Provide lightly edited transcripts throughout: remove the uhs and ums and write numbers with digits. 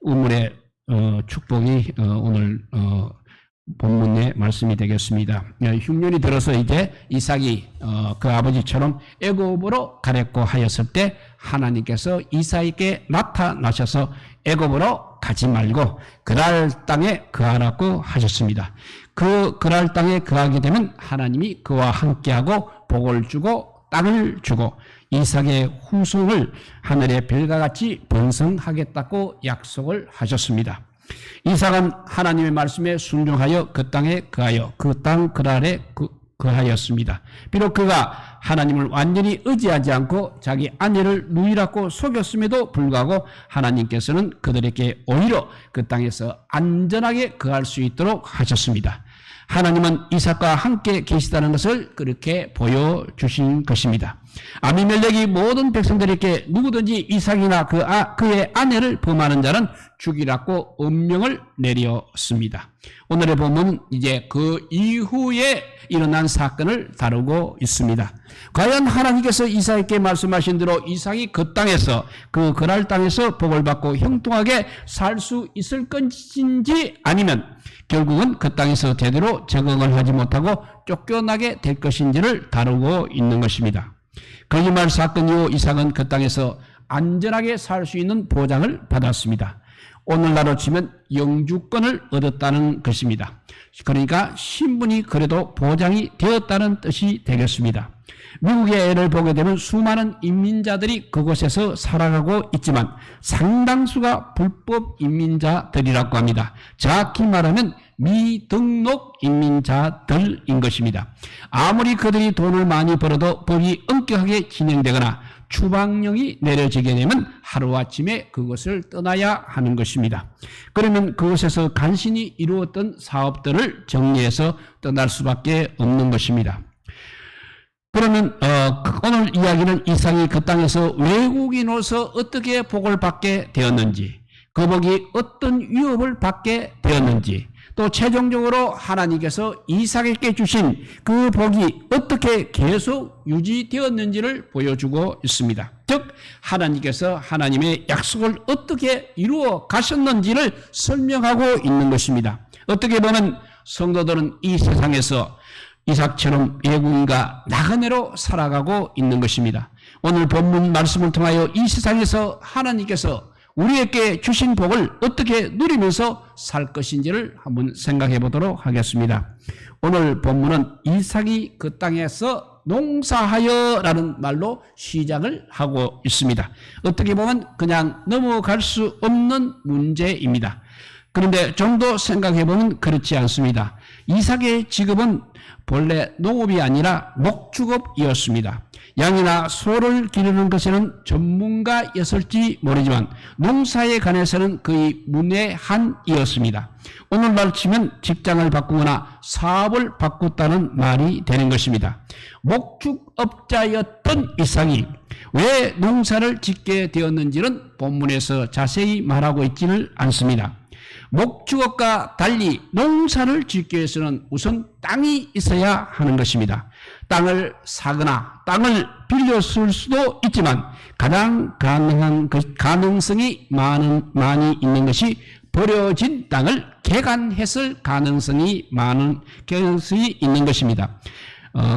우물의 축복이 오늘 본문의 말씀이 되겠습니다. 흉년이 들어서 이제 이삭이 그 아버지처럼 애굽으로 가려고 하였을 때 하나님께서 이삭에게 나타나셔서 애굽으로 가지 말고 그랄 땅에 거하라고 하셨습니다. 그랄 땅에 거하게 되면 하나님이 그와 함께하고 복을 주고 땅을 주고 이삭의 후손을 하늘의 별과 같이 번성하겠다고 약속을 하셨습니다. 이삭은 하나님의 말씀에 순종하여 그 땅에 거하여 그 땅 그랄에 거하였습니다. 비록 그가 하나님을 완전히 의지하지 않고 자기 아내를 누이라고 속였음에도 불구하고 하나님께서는 그들에게 오히려 그 땅에서 안전하게 거할 수 있도록 하셨습니다. 하나님은 이삭과 함께 계시다는 것을 그렇게 보여주신 것입니다. 아비멜렉이 모든 백성들에게 누구든지 이삭이나 그의 아내를 범하는 자는 죽이라고 엄명을 내렸습니다. 오늘의 본문은 이제 그 이후에 일어난 사건을 다루고 있습니다. 과연 하나님께서 이삭에게 말씀하신 대로 이삭이 그 땅에서 그 그랄 땅에서 복을 받고 형통하게 살 수 있을 것인지 아니면 결국은 그 땅에서 제대로 적응을 하지 못하고 쫓겨나게 될 것인지를 다루고 있는 것입니다. 거짓말 사건 이후 이삭은 그 땅에서 안전하게 살 수 있는 보장을 받았습니다. 오늘날로 치면 영주권을 얻었다는 것입니다. 그러니까 신분이 그래도 보장이 되었다는 뜻이 되겠습니다. 미국의 예를 보게 되면 수많은 이민자들이 그곳에서 살아가고 있지만 상당수가 불법 이민자들이라고 합니다. 정확히 말하면 미등록 이민자들인 것입니다. 아무리 그들이 돈을 많이 벌어도 법이 엄격하게 진행되거나 추방령이 내려지게 되면 하루아침에 그것을 떠나야 하는 것입니다. 그러면 그곳에서 간신히 이루었던 사업들을 정리해서 떠날 수밖에 없는 것입니다. 그러면 오늘 이야기는 이삭이 그 땅에서 외국인으로서 어떻게 복을 받게 되었는지, 그 복이 어떤 위협을 받게 되었는지, 또 최종적으로 하나님께서 이삭에게 주신 그 복이 어떻게 계속 유지되었는지를 보여주고 있습니다. 즉 하나님께서 하나님의 약속을 어떻게 이루어 가셨는지를 설명하고 있는 것입니다. 어떻게 보면 성도들은 이 세상에서 이삭처럼 외국인과 나그네로 살아가고 있는 것입니다. 오늘 본문 말씀을 통하여 이 세상에서 하나님께서 우리에게 주신 복을 어떻게 누리면서 살 것인지를 한번 생각해 보도록 하겠습니다. 오늘 본문은 이삭이 그 땅에서 농사하여 라는 말로 시작을 하고 있습니다. 어떻게 보면 그냥 넘어갈 수 없는 문제입니다. 그런데 좀 더 생각해 보면 그렇지 않습니다. 이삭의 직업은 본래 농업이 아니라 목축업이었습니다. 양이나 소를 기르는 것에는 전문가였을지 모르지만 농사에 관해서는 거의 문외한이었습니다. 오늘날 치면 직장을 바꾸거나 사업을 바꿨다는 말이 되는 것입니다. 목축업자였던 이삭이 왜 농사를 짓게 되었는지는 본문에서 자세히 말하고 있지는 않습니다. 목축업과 달리 농사를 짓기 위해서는 우선 땅이 있어야 하는 것입니다. 땅을 사거나 땅을 빌려 쓸 수도 있지만 가장 가능성이 많이 있는 것이 버려진 땅을 개간했을 가능성이 있는 것입니다.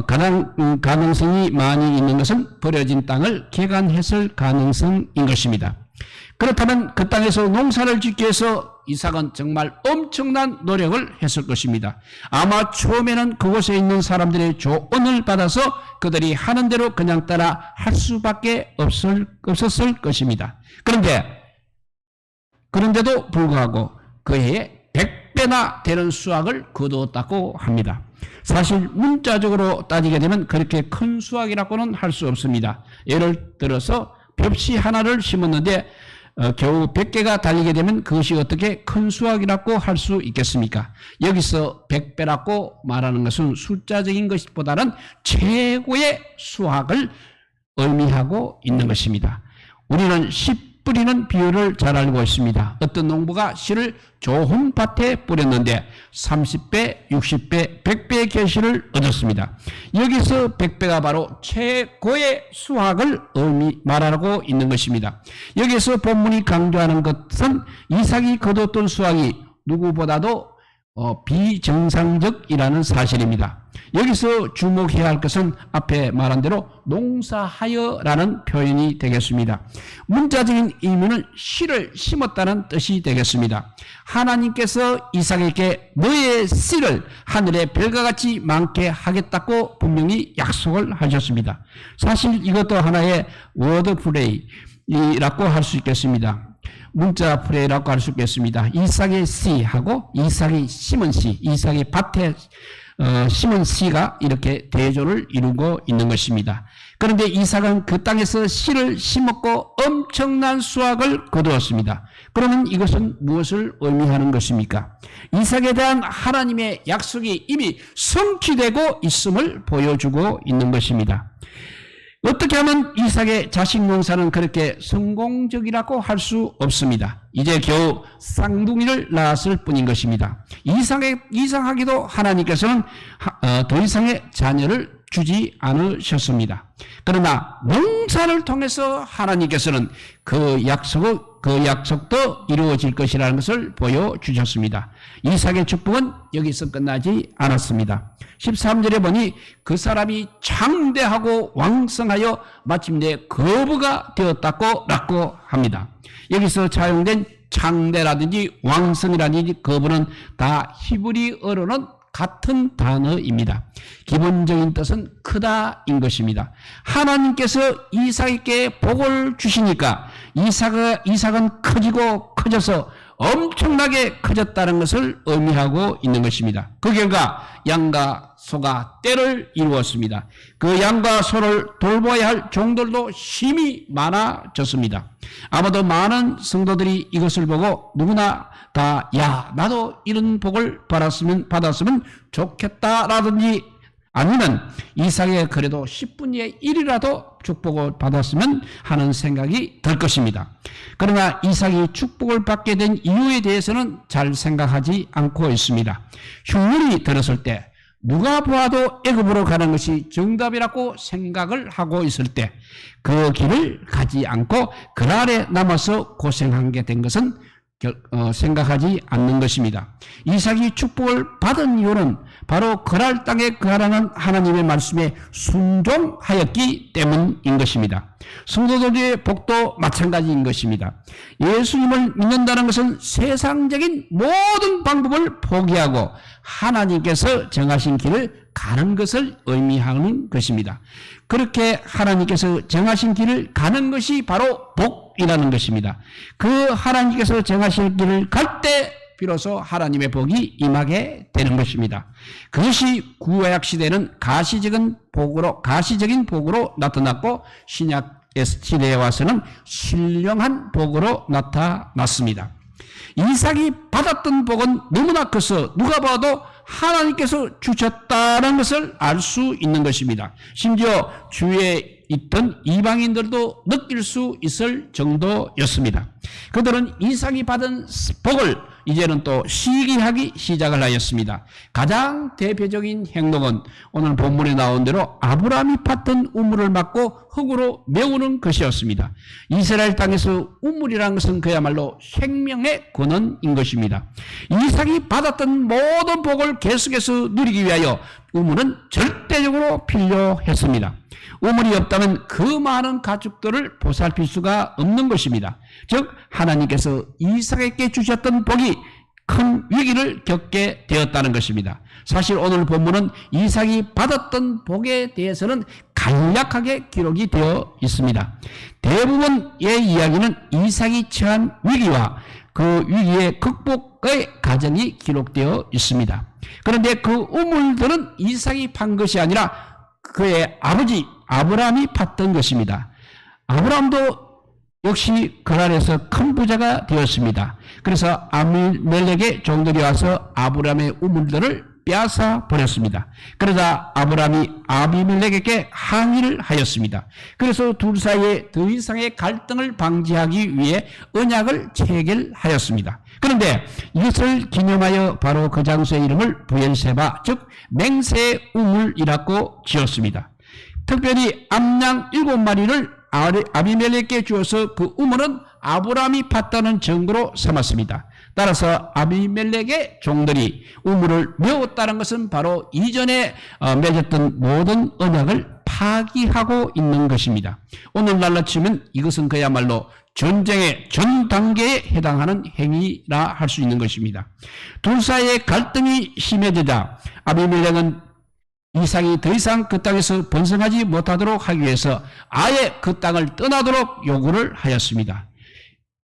가장 가능성이 많이 있는 것은 버려진 땅을 개간했을 가능성인 것입니다. 그렇다면 그 땅에서 농사를 짓기 위해서 이삭은 정말 엄청난 노력을 했을 것입니다. 아마 처음에는 그곳에 있는 사람들의 조언을 받아서 그들이 하는 대로 그냥 따라 할 수밖에 없었을 것입니다. 그런데도 불구하고 그 해에 100배나 되는 수확을 거두었다고 합니다. 사실 문자적으로 따지게 되면 그렇게 큰 수확이라고는 할 수 없습니다. 예를 들어서 벽시 하나를 심었는데 겨우 100개가 달리게 되면 그것이 어떻게 큰 수확이라고 할 수 있겠습니까? 여기서 100배라고 말하는 것은 숫자적인 것보다는 최고의 수확을 의미하고 있는 것입니다. 우리는 뿌리는 비율을 잘 알고 있습니다. 어떤 농부가 씨를 좋은 밭에 뿌렸는데 30배, 60배, 100배의 결실을 얻었습니다. 여기서 100배가 바로 최고의 수확을 말하고 있는 것입니다. 여기서 본문이 강조하는 것은 이삭이 거뒀던 수확이 누구보다도 비정상적이라는 사실입니다. 여기서 주목해야 할 것은 앞에 말한 대로 농사하여라는 표현이 되겠습니다. 문자적인 의미는 씨를 심었다는 뜻이 되겠습니다. 하나님께서 이삭에게 너의 씨를 하늘의 별과 같이 많게 하겠다고 분명히 약속을 하셨습니다. 사실 이것도 하나의 워드 플레이라고 할 수 있겠습니다. 문자 플레이라고 할 수 있겠습니다. 이삭의 씨하고 이삭이 심은 씨, 이삭의 밭에 심은 씨가 이렇게 대조를 이루고 있는 것입니다. 그런데 이삭은 그 땅에서 씨를 심었고 엄청난 수확을 거두었습니다. 그러면 이것은 무엇을 의미하는 것입니까? 이삭에 대한 하나님의 약속이 이미 성취되고 있음을 보여주고 있는 것입니다. 어떻게 하면 이삭의 자식 농사는 그렇게 성공적이라고 할 수 없습니다. 이제 겨우 쌍둥이를 낳았을 뿐인 것입니다. 이상하게도 하나님께서는 더 이상의 자녀를 주지 않으셨습니다. 그러나 농사를 통해서 하나님께서는 그 약속도 이루어질 것이라는 것을 보여주셨습니다. 이삭의 축복은 여기서 끝나지 않았습니다. 13절에 보니 그 사람이 장대하고 왕성하여 마침내 거부가 되었다고 라고 합니다. 여기서 사용된 장대라든지 왕성이라든지 거부는 다 히브리어로는 같은 단어입니다. 기본적인 뜻은 크다인 것입니다. 하나님께서 이삭에게 복을 주시니까 이삭은 커져서 엄청나게 커졌다는 것을 의미하고 있는 것입니다. 그 결과 양과 소가 떼를 이루었습니다. 그 양과 소를 돌보아야 할 종들도 힘이 많아졌습니다. 아마도 많은 성도들이 이것을 보고 누구나 다 나도 이런 복을 받았으면 좋겠다라든지 아니면 이삭의 그래도 10분의 1이라도 축복을 받았으면 하는 생각이 들 것입니다. 그러나 이삭이 축복을 받게 된 이유에 대해서는 잘 생각하지 않고 있습니다. 흉년이 들었을 때 누가 보아도 애굽으로 가는 것이 정답이라고 생각을 하고 있을 때 그 길을 가지 않고 그랄에 남아서 고생한 게 된 것은 생각하지 않는 것입니다. 이삭이 축복을 받은 이유는 바로 그랄 땅에 거하라는 하나님의 말씀에 순종하였기 때문인 것입니다. 성도들의 복도 마찬가지인 것입니다. 예수님을 믿는다는 것은 세상적인 모든 방법을 포기하고 하나님께서 정하신 길을 가는 것을 의미하는 것입니다. 그렇게 하나님께서 정하신 길을 가는 것이 바로 복이라는 것입니다. 그 하나님께서 정하신 길을 갈 때 비로소 하나님의 복이 임하게 되는 것입니다. 그것이 구약 시대는 가시적인 복으로 나타났고 신약 시대에 와서는 신령한 복으로 나타났습니다. 이삭이 받았던 복은 너무나 커서 누가 봐도 하나님께서 주셨다는 것을 알 수 있는 것입니다. 심지어 주위에 있던 이방인들도 느낄 수 있을 정도였습니다. 그들은 이삭이 받은 복을 이제는 또 시기하기 시작을 하였습니다. 가장 대표적인 행동은 오늘 본문에 나온 대로 아브라함이 팠던 우물을 막고 흙으로 메우는 것이었습니다. 이스라엘 땅에서 우물이라는 것은 그야말로 생명의 근원인 것입니다. 이삭이 받았던 모든 복을 계속해서 누리기 위하여 우물은 절대적으로 필요했습니다. 우물이 없다면 그 많은 가축들을 보살필 수가 없는 것입니다. 즉 하나님께서 이삭에게 주셨던 복이 큰 위기를 겪게 되었다는 것입니다. 사실 오늘 본문은 이삭이 받았던 복에 대해서는 간략하게 기록이 되어 있습니다. 대부분의 이야기는 이삭이 처한 위기와 그 위기의 극복의 과정이 기록되어 있습니다. 그런데 그 우물들은 이삭이 판 것이 아니라 그의 아버지 아브라함이 팠던 것입니다. 아브라함도 역시 그랄에서 큰 부자가 되었습니다. 그래서 아비멜렉의 종들이 와서 아브라함의 우물들을 빼앗아 버렸습니다. 그러자 아브라함이 아비멜렉에게 항의를 하였습니다. 그래서 둘 사이에 더 이상의 갈등을 방지하기 위해 언약을 체결하였습니다. 그런데 이것을 기념하여 바로 그 장소의 이름을 브엘세바, 즉 맹세 우물이라고 지었습니다. 특별히 암양 7마리를 아비멜렉에게 주어서 그 우물은 아브라함이 팠다는 증거로 삼았습니다. 따라서 아비멜렉의 종들이 우물을 메웠다는 것은 바로 이전에 맺었던 모든 언약을 파기하고 있는 것입니다. 오늘날로 치면 이것은 그야말로 전쟁의 전 단계에 해당하는 행위라 할 수 있는 것입니다. 둘 사이의 갈등이 심해지자 아비멜렉은 이삭이 더 이상 그 땅에서 번성하지 못하도록 하기 위해서 아예 그 땅을 떠나도록 요구를 하였습니다.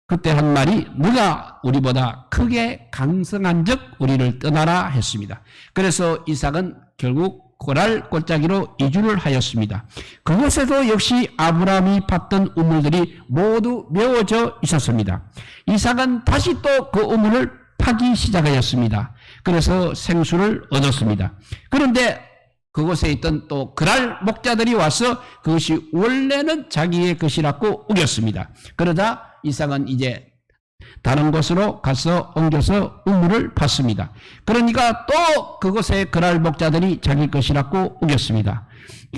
그때 한 말이 누가 우리보다 크게 강성한 적 우리를 떠나라 했습니다. 그래서 이삭은 결국 고랄 골짜기로 이주를 하였습니다. 그곳에도 역시 아브라함이 팠던 우물들이 모두 메워져 있었습니다. 이삭은 다시 또 그 우물을 파기 시작하였습니다. 그래서 생수를 얻었습니다. 그런데 그곳에 있던 또 그랄 목자들이 와서 그것이 원래는 자기의 것이라고 우겼습니다. 그러자 이삭은 이제 다른 곳으로 가서 옮겨서 우물을 팠습니다. 그러니까 또 그곳에 그랄 목자들이 자기 것이라고 우겼습니다.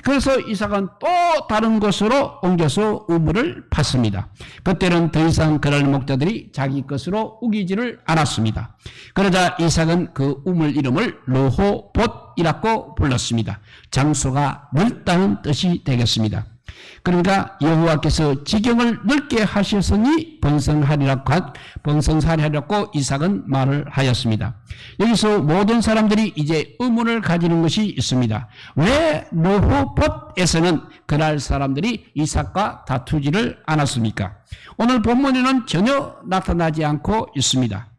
그래서 이삭은 또 다른 곳으로 옮겨서 우물을 팠습니다. 그때는 더 이상 그랄 목자들이 자기 것으로 우기지를 않았습니다. 그러자 이삭은 그 우물 이름을 르호봇이라고 불렀습니다. 장소가 넓다는 뜻이 되겠습니다. 그러니까 여호와께서 지경을 넓게 하셨으니 번성하리라고 이삭은 말을 하였습니다. 여기서 모든 사람들이 이제 의문을 가지는 것이 있습니다. 왜 르호봇에서는 그날 사람들이 이삭과 다투지를 않았습니까? 오늘 본문에는 전혀 나타나지 않고 있습니다.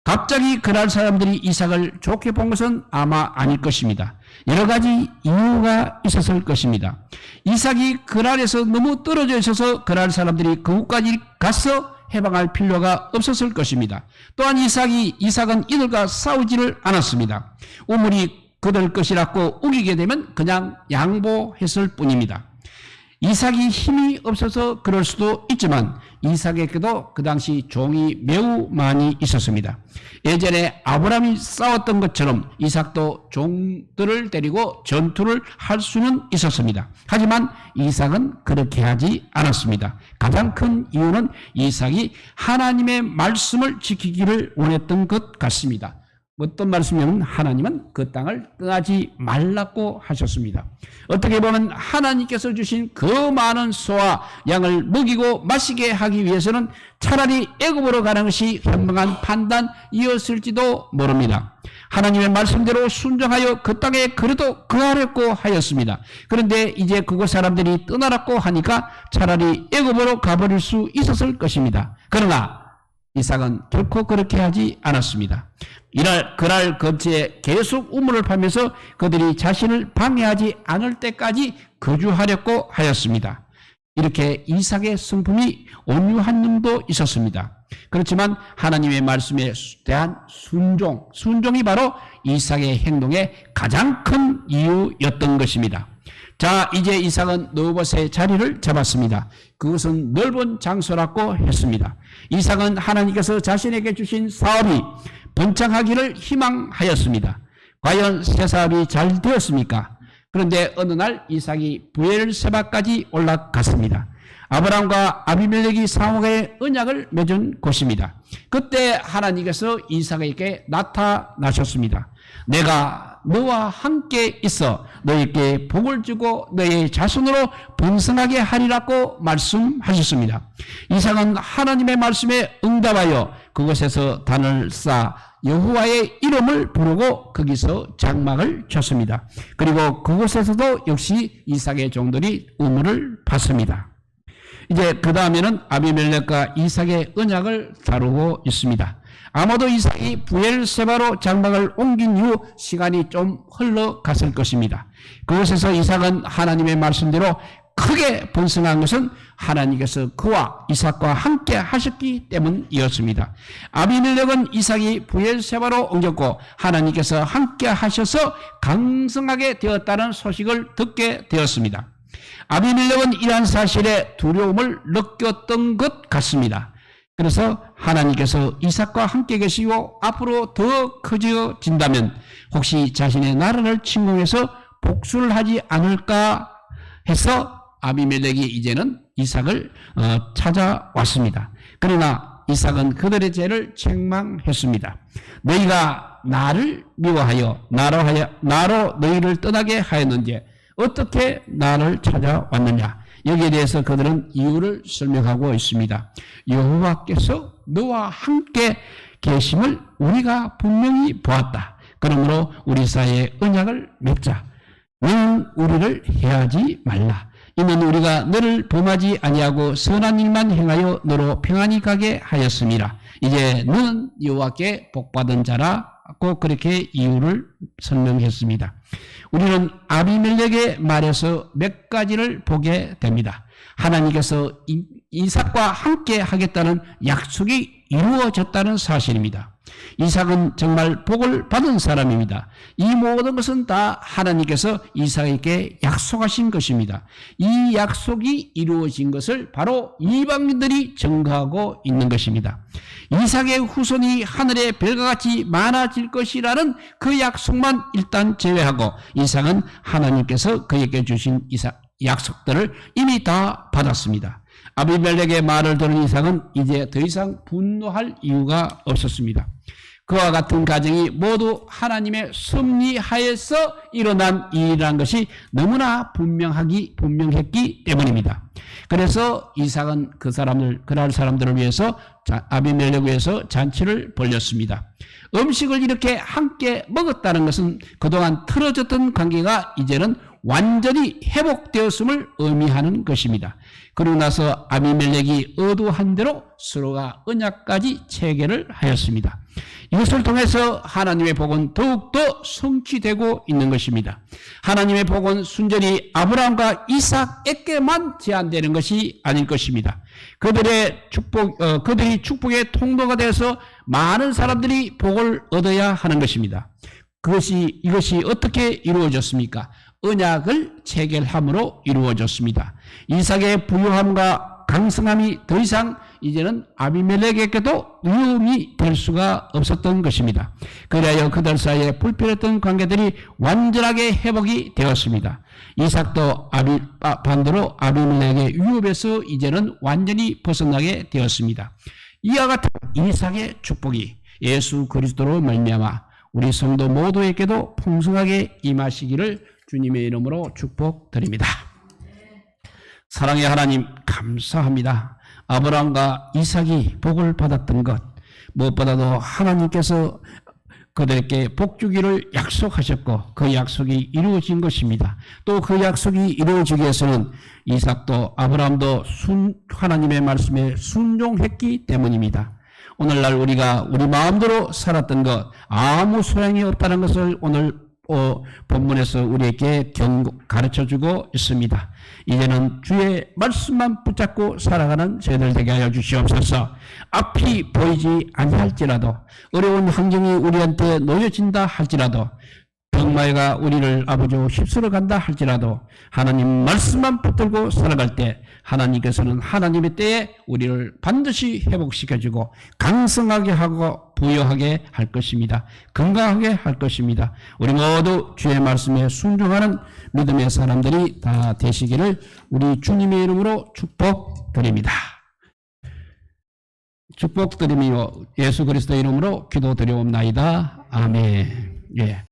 갑자기 그날 사람들이 이삭을 좋게 본 것은 아마 아닐 것입니다. 여러 가지 이유가 있었을 것입니다. 이삭이 그랄에서 너무 떨어져 있어서 그랄 사람들이 그곳까지 가서 해방할 필요가 없었을 것입니다. 또한 이삭은 이들과 싸우지를 않았습니다. 우물이 그들 것이라고 우기게 되면 그냥 양보했을 뿐입니다. 이삭이 힘이 없어서 그럴 수도 있지만 이삭에게도 그 당시 종이 매우 많이 있었습니다. 예전에 아브라함이 싸웠던 것처럼 이삭도 종들을 데리고 전투를 할 수는 있었습니다. 하지만 이삭은 그렇게 하지 않았습니다. 가장 큰 이유는 이삭이 하나님의 말씀을 지키기를 원했던 것 같습니다. 어떤 말씀이냐면 하나님은 그 땅을 떠나지 말라고 하셨습니다. 어떻게 보면 하나님께서 주신 그 많은 소와 양을 먹이고 마시게 하기 위해서는 차라리 애굽으로 가는 것이 현명한 판단이었을지도 모릅니다. 하나님의 말씀대로 순종하여 그 땅에 그래도 거하려고 하였습니다. 그런데 이제 그곳 사람들이 떠나라고 하니까 차라리 애굽으로 가버릴 수 있었을 것입니다. 그러나 이삭은 결코 그렇게 하지 않았습니다. 그날 근처에 계속 우물을 파면서 그들이 자신을 방해하지 않을 때까지 거주하려고 하였습니다. 이렇게 이삭의 성품이 온유한 점도 있었습니다. 그렇지만 하나님의 말씀에 대한 순종이 바로 이삭의 행동의 가장 큰 이유였던 것입니다. 자, 이제 이삭은 르호봇의 자리를 잡았습니다. 그것은 넓은 장소라고 했습니다. 이삭은 하나님께서 자신에게 주신 사업이 번창하기를 희망하였습니다. 과연 새 사업이 잘 되었습니까? 그런데 어느 날 이삭이 브엘세바까지 올라갔습니다. 아브라함과 아비멜렉이 상호의 언약을 맺은 곳입니다. 그때 하나님께서 이삭에게 나타나셨습니다. 내가 너와 함께 있어 너에게 복을 주고 너의 자손으로 번성하게 하리라고 말씀하셨습니다. 이삭은 하나님의 말씀에 응답하여 그곳에서 단을 쌓아 여호와의 이름을 부르고 거기서 장막을 쳤습니다. 그리고 그곳에서도 역시 이삭의 종들이 우물을 팠습니다. 이제 그 다음에는 아비멜렉과 이삭의 언약을 다루고 있습니다. 아마도 이삭이 브엘세바로 장막을 옮긴 이후 시간이 좀 흘러갔을 것입니다. 그곳에서 이삭은 하나님의 말씀대로 크게 번성한 것은 하나님께서 그와 이삭과 함께 하셨기 때문이었습니다. 아비멜렉은 이삭이 브엘세바로 옮겼고 하나님께서 함께 하셔서 강성하게 되었다는 소식을 듣게 되었습니다. 아비멜렉은 이러한 사실에 두려움을 느꼈던 것 같습니다. 그래서 하나님께서 이삭과 함께 계시고 앞으로 더 커져진다면 혹시 자신의 나라를 침공해서 복수를 하지 않을까 해서 아비멜렉이 이제는 이삭을 찾아왔습니다. 그러나 이삭은 그들의 죄를 책망했습니다. 너희가 나를 미워하여 나로 너희를 떠나게 하였는지 어떻게 나를 찾아왔느냐. 여기에 대해서 그들은 이유를 설명하고 있습니다. 여호와께서 너와 함께 계심을 우리가 분명히 보았다. 그러므로 우리 사이에 언약을 맺자. 너는 우리를 해하지 말라. 이는 우리가 너를 범하지 아니하고 선한 일만 행하여 너로 평안히 가게 하였음이라. 이제 너는 여호와께 복받은 자라고 그렇게 이유를 설명했습니다. 우리는 아비멜렉의 말에서 몇 가지를 보게 됩니다. 하나님께서 이삭과 함께 하겠다는 약속이 이루어졌다는 사실입니다. 이삭은 정말 복을 받은 사람입니다. 이 모든 것은 다 하나님께서 이삭에게 약속하신 것입니다. 이 약속이 이루어진 것을 바로 이방인들이 증거하고 있는 것입니다. 이삭의 후손이 하늘의 별과 같이 많아질 것이라는 그 약속만 일단 제외하고 이삭은 하나님께서 그에게 주신 약속들을 이미 다 받았습니다. 아비멜렉의 말을 들은 이삭은 이제 더 이상 분노할 이유가 없었습니다. 그와 같은 가정이 모두 하나님의 섭리하에서 일어난 일이라는 것이 너무나 분명했기 때문입니다. 그래서 이삭은 그날 사람들을 위해서 아비멜렉을 위해서 잔치를 벌였습니다. 음식을 이렇게 함께 먹었다는 것은 그동안 틀어졌던 관계가 이제는 완전히 회복되었음을 의미하는 것입니다. 그러고 나서 아비멜렉이 의도한 대로 서로가 언약까지 체결을 하였습니다. 이것을 통해서 하나님의 복은 더욱더 성취되고 있는 것입니다. 하나님의 복은 순전히 아브라함과 이삭에게만 제한되는 것이 아닐 것입니다. 그들이 축복의 통로가 되어서 많은 사람들이 복을 얻어야 하는 것입니다. 이것이 어떻게 이루어졌습니까? 언약을 체결함으로 이루어졌습니다. 이삭의 부유함과 강성함이 더 이상 이제는 아비멜렉에게도 위험이 될 수가 없었던 것입니다. 그리하여 그들 사이에 불편했던 관계들이 완전하게 회복이 되었습니다. 이삭도 반대로 아비멜렉의 위협에서 이제는 완전히 벗어나게 되었습니다. 이와 같은 이삭의 축복이 예수 그리스도로 말미암아 우리 성도 모두에게도 풍성하게 임하시기를 주님의 이름으로 축복드립니다. 사랑의 하나님 감사합니다. 아브라함과 이삭이 복을 받았던 것, 무엇보다도 하나님께서 그들에게 복 주기를 약속하셨고 그 약속이 이루어진 것입니다. 또 그 약속이 이루어지기 위해서는 이삭도 아브라함도 하나님의 말씀에 순종했기 때문입니다. 오늘날 우리가 우리 마음대로 살았던 것 아무 소용이 없다는 것을 오늘 본문에서 우리에게 가르쳐주고 있습니다. 이제는 주의 말씀만 붙잡고 살아가는 저희들 되게 하여 주시옵소서. 앞이 보이지 아니할지라도 어려운 환경이 우리한테 놓여진다 할지라도 병마에가 우리를 아버지 휩쓸어 간다 할지라도 하나님 말씀만 붙들고 살아갈 때 하나님께서는 하나님의 때에 우리를 반드시 회복시켜주고 강성하게 하고 부여하게 할 것입니다. 건강하게 할 것입니다. 우리 모두 주의 말씀에 순종하는 믿음의 사람들이 다 되시기를 우리 주님의 이름으로 축복드립니다. 축복드리며 예수 그리스도 이름으로 기도드리옵나이다. 아멘. 예.